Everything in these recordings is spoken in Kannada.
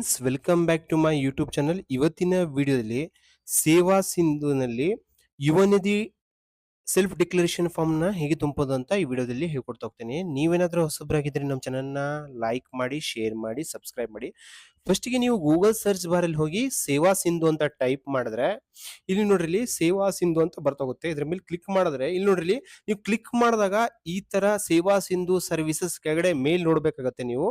Friends, welcome back to my YouTube channel. ಇವತ್ತಿನ ವಿಡಿಯೋದಲ್ಲಿ ಸೇವಾ ಸಿಂಧುನಲ್ಲಿ ಯುವ ನಿಧಿ ಸೆಲ್ಫ್ ಡಿಕ್ಲರೇಷನ್ ಫಾರ್ಮ್ ನ ಹೇಗೆ ತುಂಬೋದು ಅಂತ ಈ ವಿಡಿಯೋದಲ್ಲಿ ಹೇಳ್ಕೊಡ್ತಾ ಹೋಗ್ತೇನೆ. ನೀವೇನಾದ್ರೂ ಹೊಸಬ್ರಾಗಿದ್ರೆ ನಮ್ಮ ಚಾನಲ್ ನ ಲೈಕ್ ಮಾಡಿ, ಶೇರ್ ಮಾಡಿ, ಸಬ್ಸ್ಕ್ರೈಬ್ ಮಾಡಿ. ಫಸ್ಟ್ ಗೆ ನೀವು ಗೂಗಲ್ ಸರ್ಚ್ ಬಾರ್ ಅಲ್ಲಿ ಹೋಗಿ ಸೇವಾ ಸಿಂಧು ಅಂತ ಟೈಪ್ ಮಾಡಿದ್ರೆ ಇಲ್ಲಿ ನೋಡ್ರಿ, ಇಲ್ಲಿ ಸೇವಾ ಸಿಂಧು ಅಂತ ಬರ್ತಾಗುತ್ತೆ. ಇದ್ರ ಮೇಲೆ ಕ್ಲಿಕ್ ಮಾಡಿದ್ರೆ ಇಲ್ಲಿ ನೋಡ್ರಿ, ನೀವು ಕ್ಲಿಕ್ ಮಾಡಿದಾಗ ಈ ತರ ಸೇವಾ ಸಿಂಧು ಸರ್ವಿಸಸ್ ಕೆಳಗಡೆ ಮೇಲ್ ನೋಡ್ಬೇಕಾಗತ್ತೆ. ನೀವು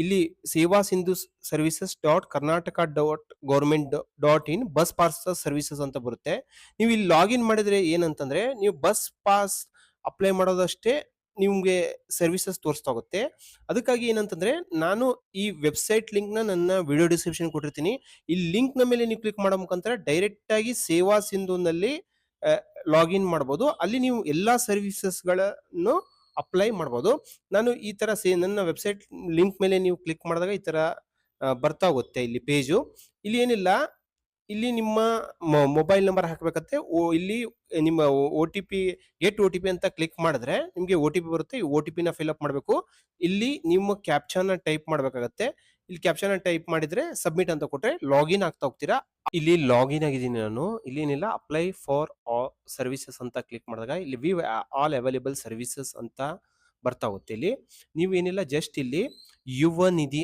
ಇಲ್ಲಿ ಸೇವಾ Sindhu services dot Karnataka dot government dot in bus pass services ಅಂತ ಬರುತ್ತೆ. ನೀವು ಇಲ್ಲಿ ಲಾಗಿನ್ ಮಾಡಿದ್ರೆ ಏನಂತಂದ್ರೆ, ನೀವು ಬಸ್ ಪಾಸ್ ಅಪ್ಲೈ ಮಾಡೋದಷ್ಟೇ ನಿಮ್ಗೆ ಸರ್ವಿಸಸ್ ತೋರಿಸ್ತಾ ಹೋಗುತ್ತೆ. ಅದಕ್ಕಾಗಿ ಏನಂತಂದ್ರೆ, ನಾನು ಈ ವೆಬ್ಸೈಟ್ ಲಿಂಕ್ ನ ನನ್ನ ವಿಡಿಯೋ ಡಿಸ್ಕ್ರಿಪ್ಷನ್ ಕೊಟ್ಟಿರ್ತೀನಿ. ಈ ಲಿಂಕ್ ನ ಮೇಲೆ ನೀವು ಕ್ಲಿಕ್ ಮಾಡೋ ಮುಖಾಂತರ ಡೈರೆಕ್ಟ್ ಆಗಿ ಸೇವಾ ಸಿಂಧುನಲ್ಲಿ ಲಾಗಿನ್ ಮಾಡಬಹುದು. ಅಲ್ಲಿ ನೀವು ಎಲ್ಲಾ ಸರ್ವಿಸಸ್ ಗಳನ್ನು ಅಪ್ಲೈ ಮಾಡಬಹುದು. ನಾನು ಈ ತರ ನನ್ನ ವೆಬ್ಸೈಟ್ ಲಿಂಕ್ ಮೇಲೆ ನೀವು ಕ್ಲಿಕ್ ಮಾಡಿದಾಗ ಈ ತರ ಬರ್ತಾ ಹೋಗುತ್ತೆ ಇಲ್ಲಿ ಪೇಜು. ಇಲ್ಲಿ ಏನಿಲ್ಲ, ಇಲ್ಲಿ ನಿಮ್ಮ ಮೊಬೈಲ್ ನಂಬರ್ ಹಾಕಬೇಕತ್ತೆ. ಇಲ್ಲಿ ನಿಮ್ಮ OTP ಗೆಟ್ OTP ಅಂತ ಕ್ಲಿಕ್ ಮಾಡಿದ್ರೆ ನಿಮಗೆ OTP ಬರುತ್ತೆ. ಈ OTP ನ ಫಿಲ್ ಅಪ್ ಮಾಡಬೇಕು. ಇಲ್ಲಿ ನಿಮ್ಮ ಕ್ಯಾಪ್ಚಾನ ಟೈಪ್ ಮಾಡಬೇಕಾಗತ್ತೆ. ಇಲ್ಲಿ ಕ್ಯಾಪ್ಚಾನ ಟೈಪ್ ಮಾಡಿದ್ರೆ ಸಬ್ಮಿಟ್ ಅಂತ ಕೊಟ್ರೆ ಲಾಗಿನ್ ಆಗ್ತಾ ಹೋಗ್ತೀರಾ. ಇಲ್ಲಿ ಲಾಗಿನ್ ಆಗಿದ್ದೀನಿ ನಾನು. ಇಲ್ಲಿ ಏನಿಲ್ಲ, ಅಪ್ಲೈ ಫಾರ್ ಆಲ್ ಸರ್ವಿಸಸ್ ಅಂತ ಕ್ಲಿಕ್ ಮಾಡಿದಾಗ ಇಲ್ಲಿ ವಿ ಆಲ್ ಅವೈಲೇಬಲ್ ಸರ್ವಿಸಸ್ ಅಂತ ಬರ್ತಾ ಹೋಗುತ್ತೆ. ಇಲ್ಲಿ ನೀವು ಏನಿಲ್ಲ, ಜಸ್ಟ್ ಇಲ್ಲಿ ಯುವ ನಿಧಿ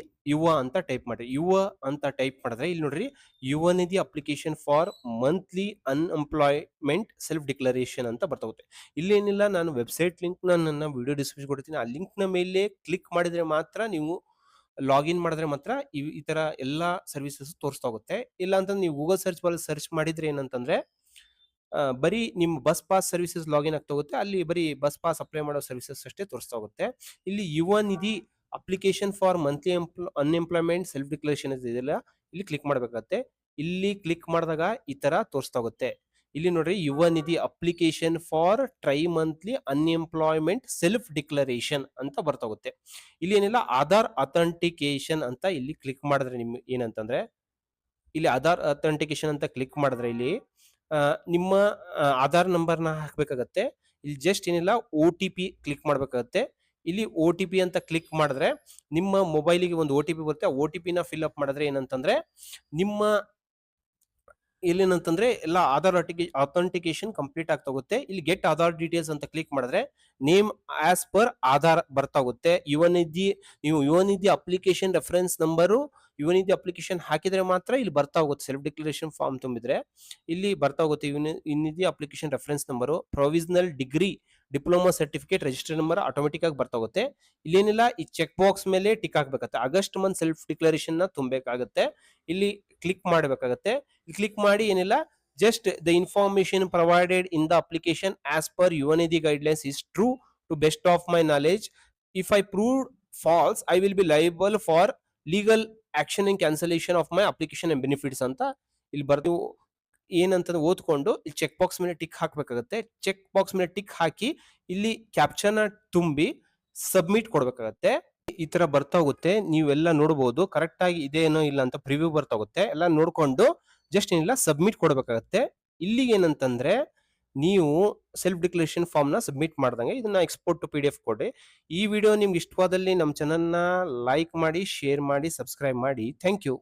ಅಂತ ಟೈಪ್ ಮಾಡಿ. ಯುವ ಅಂತ ಟೈಪ್ ಮಾಡಿದ್ರೆ ಇಲ್ಲಿ ನೋಡ್ರಿ, Yuva Nidhi application for monthly unemployment self declaration ಅಂತ ಬರ್ತಾ ಹೋಗುತ್ತೆ. ಇಲ್ಲಿ ಏನಿಲ್ಲ, ನಾನು ವೆಬ್ಸೈಟ್ ಲಿಂಕ್ ನನ್ನ ವಿಡಿಯೋ ಡಿಸ್ಕ್ರಿಪ್ಷನ್ ಕೊಡ್ತೀನಿ. ಆ ಲಿಂಕ್ ನ ಮೇಲೆ ಕ್ಲಿಕ್ ಮಾಡಿದ್ರೆ ಮಾತ್ರ, ನೀವು ಲಾಗಿನ್ ಮಾಡಿದ್ರೆ ಮಾತ್ರ ಈ ತರ ಎಲ್ಲಾ ಸರ್ವಿಸಸ್ ತೋರಿಸ್ತಾ ಹೋಗುತ್ತೆ. ಇಲ್ಲ ಅಂತಂದ್ರೆ ನೀವು ಗೂಗಲ್ ಸರ್ಚ್ ಬಾರ್ ಸರ್ಚ್ ಮಾಡಿದ್ರೆ ಏನಂತಂದ್ರೆ ಬರೀ ನಿಮ್ಮ ಬಸ್ ಪಾಸ್ ಸರ್ವಿಸಸ್ ಲಾಗಿನ್ ಆಗ್ತಾ ಹೋಗುತ್ತೆ. ಅಲ್ಲಿ ಬರೀ ಬಸ್ ಪಾಸ್ ಅಪ್ಲೈ ಮಾಡೋ ಸರ್ವಿಸಸ್ ಅಷ್ಟೇ ತೋರಿಸ್ತಾ ಹೋಗುತ್ತೆ. ಇಲ್ಲಿ Yuva Nidhi application for monthly unemployment self declaration ಇದೆಯಲ್ಲ, ಇಲ್ಲಿ ಕ್ಲಿಕ್ ಮಾಡಬೇಕಾಗತ್ತೆ. ಇಲ್ಲಿ ಕ್ಲಿಕ್ ಮಾಡಿದಾಗ ಈ ತರ ತೋರಿಸ್ತಾ ಹೋಗುತ್ತೆ. ಇಲ್ಲಿ ನೋಡ್ರಿ, Yuva Nidhi application for try monthly unemployment self declaration ಅಂತ ಬರ್ತಾ ಹೋಗುತ್ತೆ. ಇಲ್ಲಿ ಏನಿಲ್ಲ, ಆಧಾರ್ ಅಥೆಂಟಿಕೇಶನ್ ಅಂತ ಇಲ್ಲಿ ಕ್ಲಿಕ್ ಮಾಡಿದ್ರೆ ನಿಮ್ಗೆ ಏನಂತಂದ್ರೆ, ಇಲ್ಲಿ ಆಧಾರ್ ಅಥೆಂಟಿಕೇಶನ್ ಅಂತ ಕ್ಲಿಕ್ ಮಾಡಿದ್ರೆ ಇಲ್ಲಿ ನಿಮ್ಮ ಆಧಾರ್ ನಂಬರ್ನ ಹಾಕ್ಬೇಕಾಗತ್ತೆ. ಇಲ್ಲಿ ಜಸ್ಟ್ ಏನಿಲ್ಲ, OTP ಕ್ಲಿಕ್ ಮಾಡ್ಬೇಕಾಗತ್ತೆ. ಇಲ್ಲಿ OTP ಅಂತ ಕ್ಲಿಕ್ ಮಾಡಿದ್ರೆ ನಿಮ್ಮ ಮೊಬೈಲಿಗೆ ಒಂದು OTP ಬರುತ್ತೆ. ಆ OTP ನ ಫಿಲ್ ಅಪ್ ಮಾಡಿದ್ರೆ ಏನಂತಂದ್ರೆ, ನಿಮ್ಮ ಇಲ್ಲೇನಂತಂದ್ರೆ ಎಲ್ಲ ಆಧಾರ್ ಅಥೆಂಟಿಕೇಶನ್ ಕಂಪ್ಲೀಟ್ ಆಗ್ತಾ ಹೋಗುತ್ತೆ. ಇಲ್ಲಿ ಗೆಟ್ ಆಧಾರ್ ಡೀಟೇಲ್ಸ್ ಅಂತ ಕ್ಲಿಕ್ ಮಾಡಿದ್ರೆ ನೇಮ್ ಆಸ್ ಪರ್ ಆಧಾರ್ ಬರ್ತಾ ಹೋಗುತ್ತೆ. ನೀವು ಯುವ ನಿಧಿ ಅಪ್ಲಿಕೇಶನ್ ರೆಫರೆನ್ಸ್ ನಂಬರು, ಯುವ ನಿಧಿ ಅಪ್ಲಿಕೇಶನ್ ಹಾಕಿದ್ರೆ ಮಾತ್ರ ಇಲ್ಲಿ ಬರ್ತಾ ಹೋಗುತ್ತೆ. ಸೆಲ್ಫ್ ಡಿಕ್ಲರೇಷನ್ ಫಾರ್ಮ್ ತುಂಬಿದ್ರೆ ಇಲ್ಲಿ ಬರ್ತಾ ಹೋಗುತ್ತೆ. Yuva Nidhi application reference number, provisional degree, diploma certificate, register number automatic ಆಗಿ ಬರ್ತಾ ಹೋಗುತ್ತೆ. ಇಲ್ಲೇನಿಲ್ಲ, ಈ ಚೆಕ್ ಬಾಕ್ಸ್ ಮೇಲೆ ಟಿಕ್ ಹಾಕ್ಬೇಕಾಗುತ್ತೆ. ಆಗಸ್ಟ್ ಮಂತ್ ಸೆಲ್ಫ್ ಡಿಕ್ಲರೇಷನ್ ನ ತುಂಬಬೇಕಾಗುತ್ತೆ. ಇಲ್ಲಿ ಕ್ಲಿಕ್ ಮಾಡಬೇಕಾಗತ್ತೆ. ಕ್ಲಿಕ್ ಮಾಡಿ ಏನಿಲ್ಲ, just the information provided in the application as per Yuva Nidhi guidelines is true to best of my knowledge. If I prove false I will be liable for legal action in cancellation of my application and benefits ಅಂತ ಇಲ್ಲಿ ಬರ್ದು ಏನಂತ ಓದ್ಕೊಂಡು ಇಲ್ಲಿ ಚೆಕ್ ಬಾಕ್ಸ್ ಮೇಲೆ ಟಿಕ್ ಹಾಕ್ಬೇಕಾಗತ್ತೆ. ಚೆಕ್ ಬಾಕ್ಸ್ ಮೇಲೆ ಟಿಕ್ ಹಾಕಿ ಇಲ್ಲಿ ಕ್ಯಾಪ್ಚರ್ನ ತುಂಬಿ ಸಬ್ಮಿಟ್ ಕೊಡ್ಬೇಕಾಗತ್ತೆ. ಈ ತರ ಬರ್ತಾ ಹೋಗುತ್ತೆ. ನೀವೆಲ್ಲ ನೋಡಬಹುದು ಕರೆಕ್ಟ್ ಆಗಿ ಇದೇನೋ ಇಲ್ಲ ಅಂತ ಪ್ರಿವ್ಯೂ ಬರ್ತಾ ಹೋಗುತ್ತೆ. ಎಲ್ಲ ನೋಡ್ಕೊಂಡು ಜಸ್ಟ್ ಏನಿಲ್ಲ, ಸಬ್ಮಿಟ್ ಕೊಡ್ಬೇಕಾಗತ್ತೆ. ಇಲ್ಲಿಗೆ ಏನಂತಂದ್ರೆ, ನೀವು ಸೆಲ್ಫ್ ಡಿಕ್ಲರೇಷನ್ ಫಾರ್ಮ್ ನ ಸಬ್ಮಿಟ್ ಮಾಡ್ದಂಗೆ ಇದನ್ನ ಎಕ್ಸ್ಪೋರ್ಟ್ ಟು PDF ಕೊಡಿ. ಈ ವಿಡಿಯೋ ನಿಮ್ಗೆ ಇಷ್ಟವಾದಲ್ಲಿ ನಮ್ಮ ಚಾನಲ್ ನ ಲೈಕ್ ಮಾಡಿ, ಶೇರ್ ಮಾಡಿ, ಸಬ್ಸ್ಕ್ರೈಬ್ ಮಾಡಿ. Thank you.